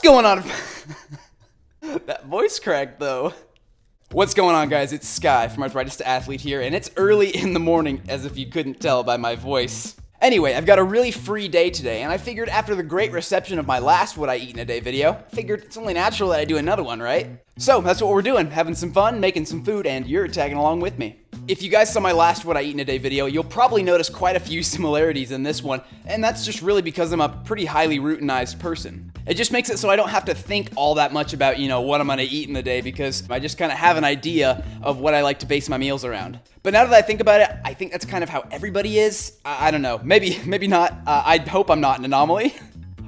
going on? That voice crack, though. What's going on, guys? It's Sky from Arthritis to Athlete here, and it's early in the morning, as if you couldn't tell by my voice. Anyway, I've got a really free day today, and I figured after the great reception of my last What I Eat in a Day video, I figured it's only natural that I do another one, right? So, that's what we're doing, having some fun, making some food, and you're tagging along with me. If you guys saw my last What I Eat in a Day video, you'll probably notice quite a few similarities in this one, and that's just really because I'm a pretty highly routinized person. It just makes it so I don't have to think all that much about, what I'm gonna eat in the day, because I just kind of have an idea of what I like to base my meals around. But now that I think about it, I think that's kind of how everybody is. I don't know, maybe not. I hope I'm not an anomaly.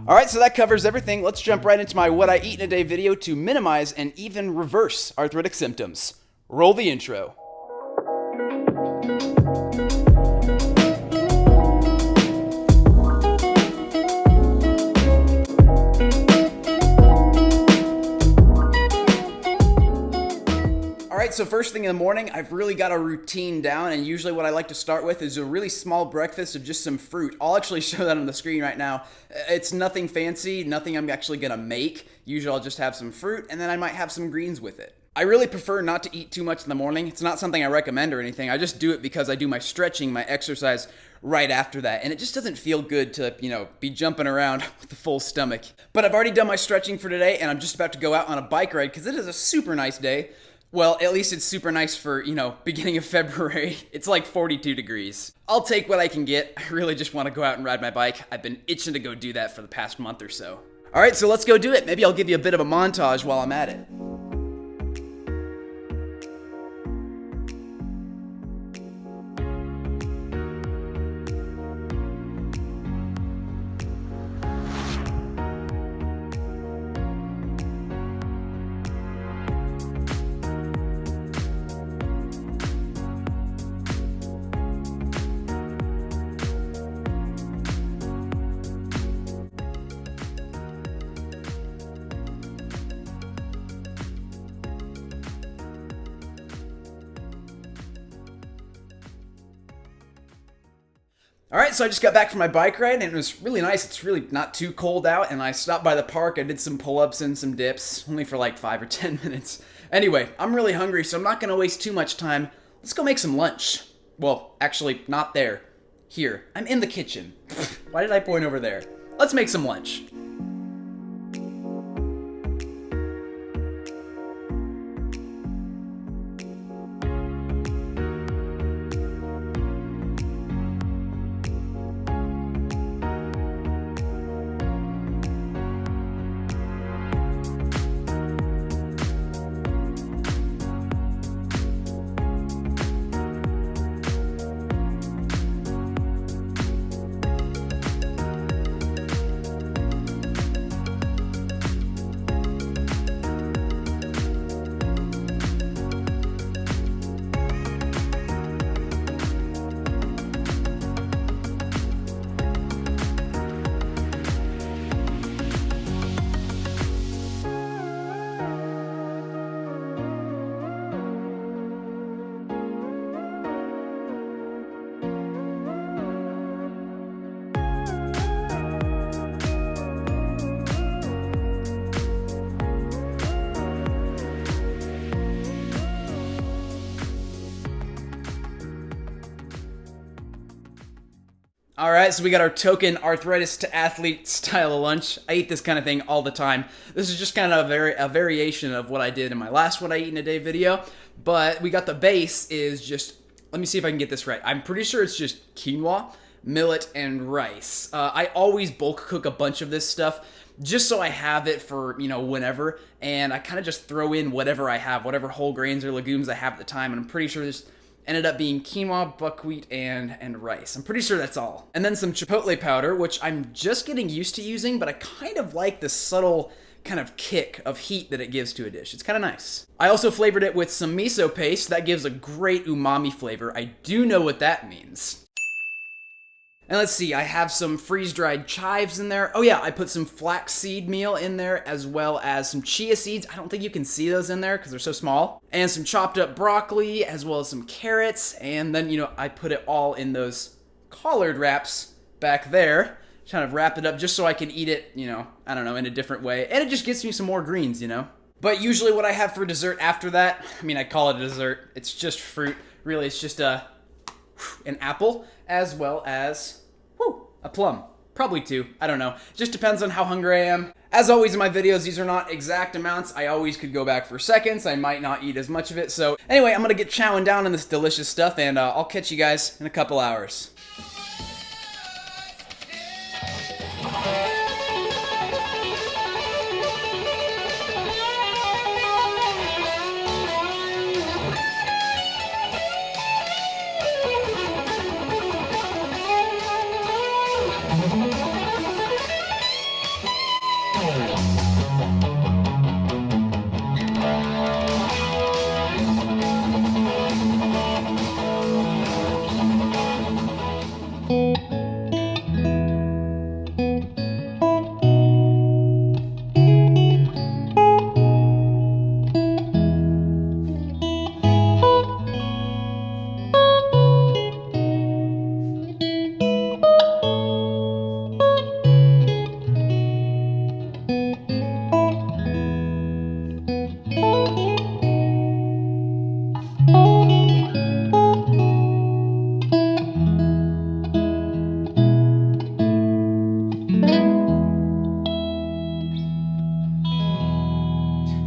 Alright, so that covers everything. Let's jump right into my What I Eat in a Day video to minimize and even reverse arthritic symptoms. Roll the intro. Alright, so first thing in the morning, I've really got a routine down, and usually what I like to start with is a really small breakfast of just some fruit. I'll actually show that on the screen right now. It's nothing fancy, nothing I'm actually gonna make. Usually I'll just have some fruit, and then I might have some greens with it. I really prefer not to eat too much in the morning. It's not something I recommend or anything. I just do it because I do my stretching, my exercise right after that, and it just doesn't feel good to, be jumping around with a full stomach. But I've already done my stretching for today, and I'm just about to go out on a bike ride because it is a super nice day. Well, at least it's super nice for, beginning of February. It's like 42 degrees. I'll take what I can get. I really just want to go out and ride my bike. I've been itching to go do that for the past month or so. All right, so let's go do it. Maybe I'll give you a bit of a montage while I'm at it. Alright, so I just got back from my bike ride, and it was really nice. It's really not too cold out, and I stopped by the park. I did some pull-ups and some dips, only for like 5 or 10 minutes. Anyway, I'm really hungry, so I'm not going to waste too much time. Let's go make some lunch. Well, actually, not there. Here. I'm in the kitchen. Why did I point over there? Let's make some lunch. Alright, so we got our token arthritis to athlete style of lunch. I eat this kind of thing all the time. This is just kind of a variation of what I did in my last What I Eat in a Day video, but we got the base is just, let me see if I can get this right. I'm pretty sure it's just quinoa, millet, and rice. I always bulk cook a bunch of this stuff just so I have it for, whenever, and I kind of just throw in whatever I have, whatever whole grains or legumes I have at the time, and I'm pretty sure this ended up being quinoa, buckwheat, and rice. I'm pretty sure that's all. And then some chipotle powder, which I'm just getting used to using, but I kind of like the subtle kind of kick of heat that it gives to a dish. It's kind of nice. I also flavored it with some miso paste. That gives a great umami flavor. I do know what that means. And let's see, I have some freeze-dried chives in there. Oh yeah, I put some flaxseed meal in there, as well as some chia seeds. I don't think you can see those in there because they're so small. And some chopped up broccoli, as well as some carrots. And then, I put it all in those collard wraps back there. kind of wrap it up just so I can eat it, I don't know, in a different way. And it just gets me some more greens, But usually what I have for dessert after that, I call it a dessert. It's just fruit. Really, it's just an apple as well as a plum. Probably 2. I don't know. It just depends on how hungry I am. As always in my videos, these are not exact amounts. I always could go back for seconds. I might not eat as much of it. So anyway, I'm going to get chowing down on this delicious stuff, and I'll catch you guys in a couple hours.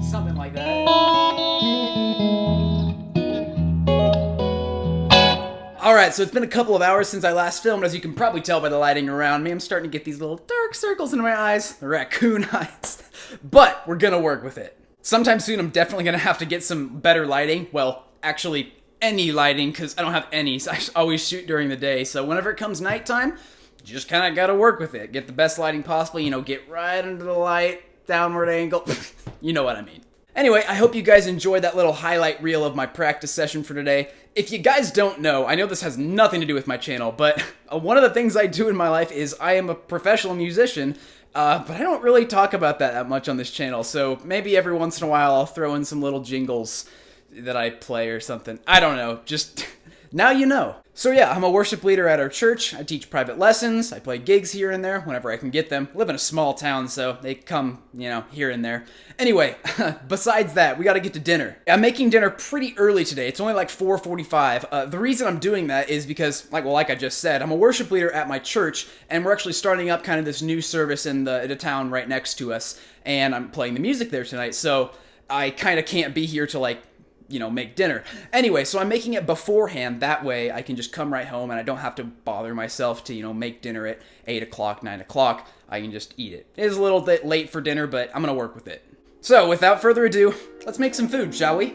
Something like that. Alright, so it's been a couple of hours since I last filmed. As you can probably tell by the lighting around me, I'm starting to get these little dark circles in my eyes. The raccoon eyes. But we're gonna work with it. Sometime soon I'm definitely gonna have to get some better lighting. Well, actually, any lighting, because I don't have any. So I always shoot during the day. So whenever it comes nighttime, you just kind of gotta work with it. Get the best lighting possible, get right under the light, downward angle. You know what I mean. Anyway, I hope you guys enjoyed that little highlight reel of my practice session for today. If you guys don't know, I know this has nothing to do with my channel, but one of the things I do in my life is I am a professional musician, but I don't really talk about that much on this channel, so maybe every once in a while I'll throw in some little jingles that I play or something. I don't know, just now you know. So yeah, I'm a worship leader at our church. I teach private lessons. I play gigs here and there whenever I can get them. I live in a small town, so they come, here and there. Anyway, besides that, we gotta get to dinner. I'm making dinner pretty early today. It's only like 4:45. The reason I'm doing that is because, like I just said, I'm a worship leader at my church, and we're actually starting up kind of this new service in the town right next to us, and I'm playing the music there tonight, so I kind of can't be here to make dinner. Anyway, so I'm making it beforehand. That way I can just come right home and I don't have to bother myself to, make dinner at 8 o'clock, 9 o'clock. I can just eat it. It is a little bit late for dinner, but I'm gonna work with it. So without further ado, let's make some food, shall we?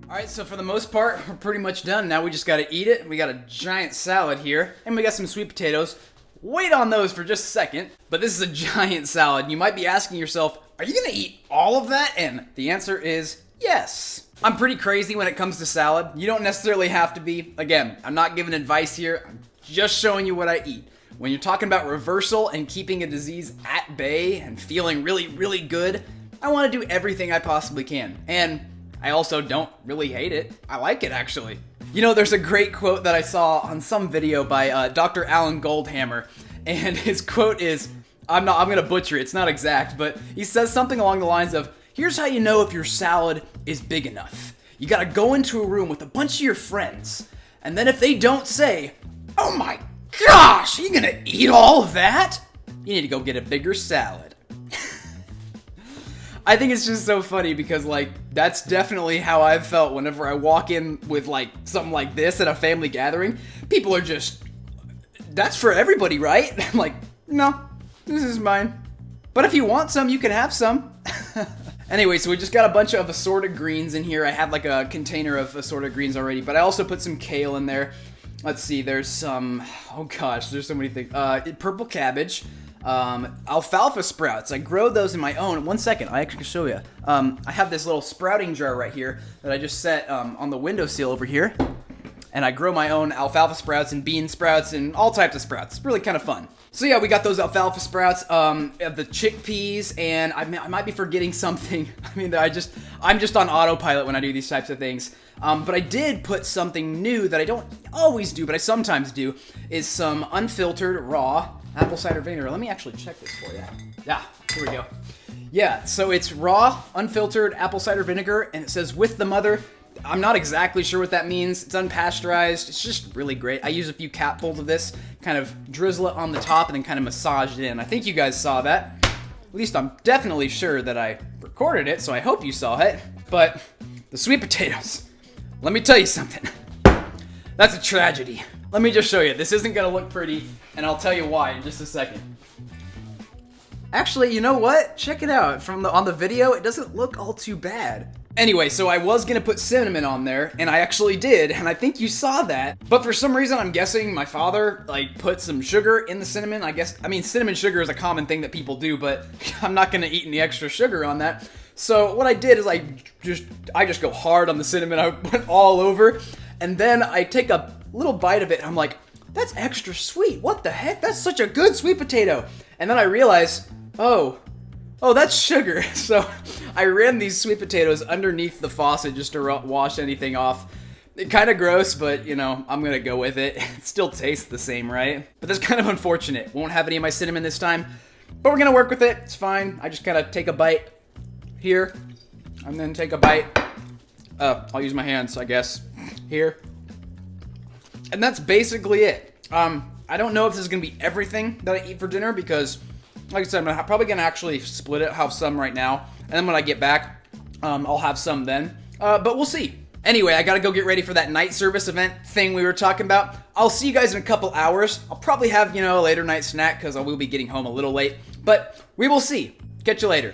Alright, so for the most part, we're pretty much done. Now we just gotta eat it. We got a giant salad here, and we got some sweet potatoes. Wait on those for just a second, but this is a giant salad. You might be asking yourself, are you gonna eat all of that? And the answer is yes. I'm pretty crazy when it comes to salad. You don't necessarily have to be. Again, I'm not giving advice here. I'm just showing you what I eat. When you're talking about reversal and keeping a disease at bay and feeling really, really good, I want to do everything I possibly can. And I also don't really hate it. I like it, actually. There's a great quote that I saw on some video by Dr. Alan Goldhammer, and his quote is, I'm gonna butcher it, it's not exact, but he says something along the lines of, Here's how you know if your salad is big enough. You gotta go into a room with a bunch of your friends, and then if they don't say, "Oh my gosh, are you gonna eat all of that?" you need to go get a bigger salad. I think it's just so funny because, like, that's definitely how I've felt whenever I walk in with, like, something like this at a family gathering. People are just, "That's for everybody, right?" I'm like, "No, this is mine. But if you want some, you can have some." Anyway, so we just got a bunch of assorted greens in here. I had like a container of assorted greens already, but I also put some kale in there. Let's see, there's some, oh gosh, there's so many things. Purple cabbage, alfalfa sprouts. I grow those in my own. One second, I actually can show you. I have this little sprouting jar right here that I just set on the windowsill over here. And I grow my own alfalfa sprouts and bean sprouts and all types of sprouts. It's really kind of fun. So yeah, we got those alfalfa sprouts, the chickpeas, and I might be forgetting something. I mean, I'm just on autopilot when I do these types of things. But I did put something new that I don't always do, but I sometimes do, is some unfiltered raw apple cider vinegar. Let me actually check this for you. Yeah, here we go. Yeah, so it's raw, unfiltered apple cider vinegar, and it says with the mother. I'm not exactly sure what that means. It's unpasteurized. It's just really great. I use a few capfuls of this, kind of drizzle it on the top and then kind of massage it in. I think you guys saw that. At least I'm definitely sure that I recorded it, so I hope you saw it. But the sweet potatoes, let me tell you something. That's a tragedy. Let me just show you. This isn't gonna look pretty, and I'll tell you why in just a second. Actually, you know what? Check it out. On the video, it doesn't look all too bad. Anyway, so I was gonna put cinnamon on there, and I actually did, and I think you saw that. But for some reason, I'm guessing my father, like, put some sugar in the cinnamon. I mean, cinnamon sugar is a common thing that people do, but I'm not gonna eat any extra sugar on that. So what I did is I just go hard on the cinnamon. I went all over, and then I take a little bite of it, and I'm like, that's extra sweet. What the heck? That's such a good sweet potato. And then I realized, oh, that's sugar. So I ran these sweet potatoes underneath the faucet just to wash anything off. Kind of gross, but, you know, I'm going to go with it. It still tastes the same, right? But that's kind of unfortunate. Won't have any of my cinnamon this time, but we're going to work with it. It's fine. I just kind of take a bite here, and then take a bite. I'll use my hands, I guess, here. And that's basically it. I don't know if this is going to be everything that I eat for dinner because, like I said, I'm probably going to actually split it, have some right now, and then when I get back, I'll have some then, but we'll see. Anyway, I gotta go get ready for that night service event thing we were talking about. I'll see you guys in a couple hours. I'll probably have, you know, a later night snack because I will be getting home a little late, but we will see. Catch you later.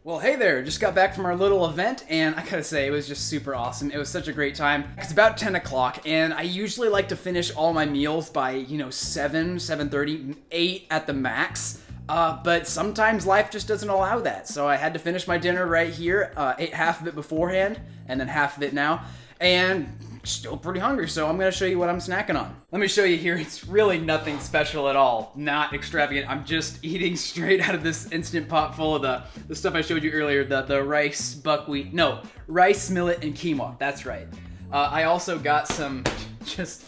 Well, hey there, just got back from our little event, and I gotta say, it was just super awesome. It was such a great time. It's about 10 o'clock, and I usually like to finish all my meals by, you know, 7:30, 8 at the max. But sometimes life just doesn't allow that. So I had to finish my dinner right here, ate half of it beforehand, and then half of it now, and still pretty hungry, so I'm gonna show you what I'm snacking on. Let me show you here. It's really nothing special at all, not extravagant. I'm just eating straight out of this Instant Pot full of the stuff I showed you earlier, the rice, buckwheat, no, rice, millet, and quinoa, that's right. I also got some just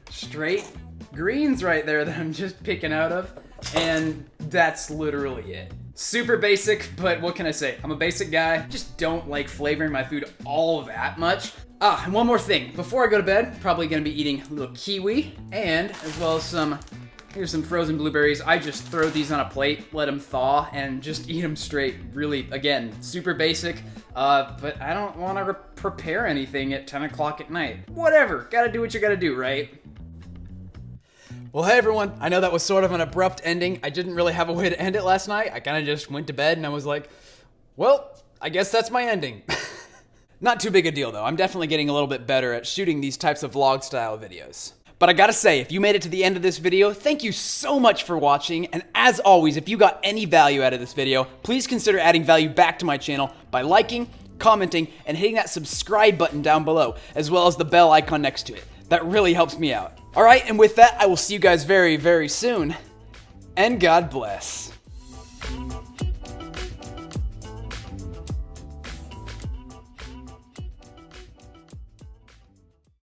straight greens right there that I'm just picking out of. And that's literally it. Super basic, but what can I say? I'm a basic guy. Just don't like flavoring my food all that much. And one more thing. Before I go to bed, probably gonna be eating a little kiwi and as well as here's some frozen blueberries. I just throw these on a plate, let them thaw, and just eat them straight. Really, again, super basic, but I don't want to prepare anything at 10 o'clock at night. Whatever, gotta do what you gotta do, right? Well, hey everyone, I know that was sort of an abrupt ending. I didn't really have a way to end it last night. I kind of just went to bed and I was like, well, I guess that's my ending. Not too big a deal though. I'm definitely getting a little bit better at shooting these types of vlog style videos. But I gotta say, if you made it to the end of this video, thank you so much for watching. And as always, if you got any value out of this video, please consider adding value back to my channel by liking, commenting, and hitting that subscribe button down below, as well as the bell icon next to it. That really helps me out. All right, and with that, I will see you guys very, very soon, and God bless.